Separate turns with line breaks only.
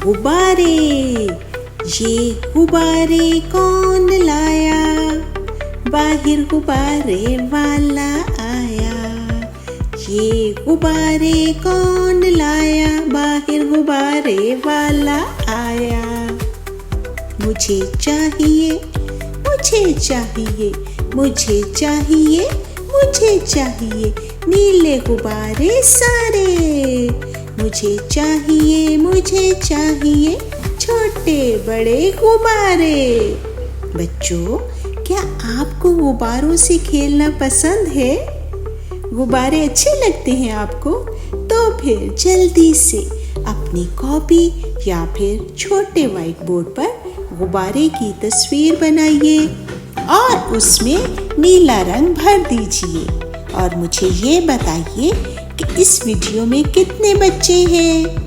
गुब्बारे। ये गुब्बारे कौन लाया? बाहर गुब्बारे वाला आया। ये गुब्बारे कौन लाया? बाहर गुब्बारे वाला आया। मुझे चाहिए, मुझे चाहिए, मुझे चाहिए, मुझे चाहिए नीले गुब्बारे सारे। मुझे चाहिए, मुझे चाहिए छोटे बड़े गुब्बारे। बच्चों, क्या आपको गुब्बारों से खेलना पसंद है? गुब्बारे अच्छे लगते हैं आपको? तो फिर जल्दी से अपनी कॉपी या फिर छोटे व्हाइट बोर्ड पर गुब्बारे की तस्वीर बनाइए और उसमें नीला रंग भर दीजिए। और मुझे ये बताइए कि इस वीडियो में कितने बच्चे हैं?